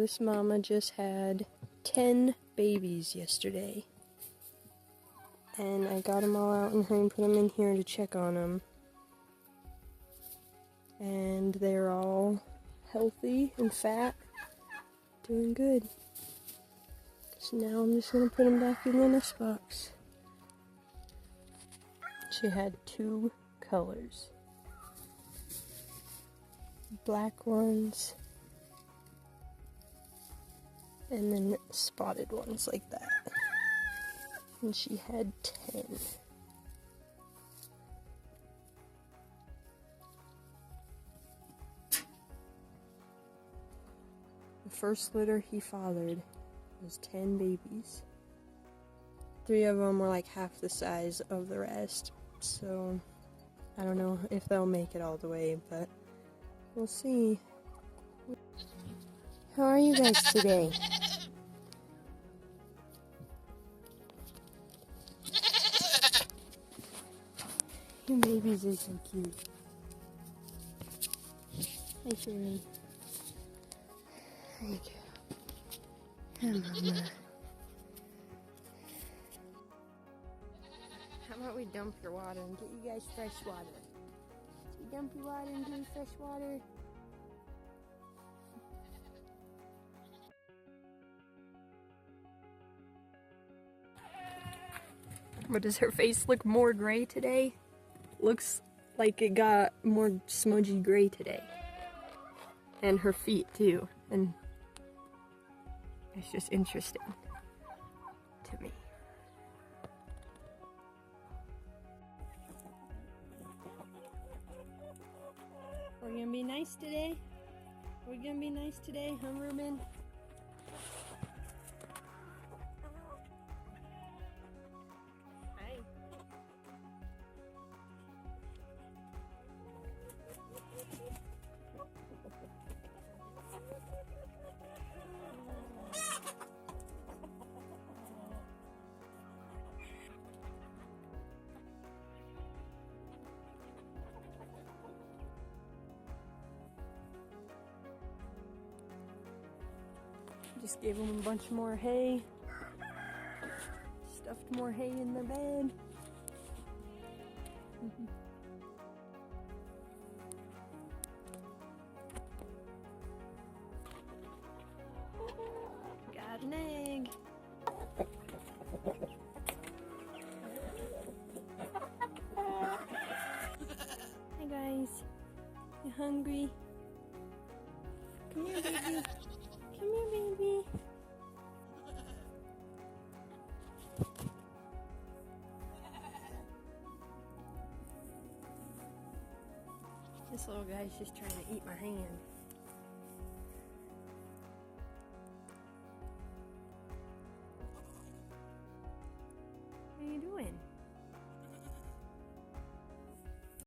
This mama just had 10 babies yesterday. And I got them all out in her and put them in here to check on them. And they're all healthy and fat, doing good. So now I'm just gonna put them back in the nest box. She had 2 colors. Black ones, and then spotted ones like that. And she had 10. The first litter he fathered was 10 babies. 3 of them were like half the size of the rest, so I don't know if they'll make it all the way, but we'll see. How are you guys today? Your babies are so cute. Hi, Sherry. There you go. Hi, Mama. How about we dump your water and get you guys fresh water? So we dump your water and give you fresh water. But does her face look more gray today? Looks like it got more smudgy gray today. And her feet too. And it's just interesting to me. We're gonna be nice today? We're gonna be nice today, huh, Ruben? Hi. Just gave them a bunch more hay. Stuffed more hay in their bed. Got an egg. Hi guys. You hungry? Come here, baby. Come here, baby. This little guy's just trying to eat my hand.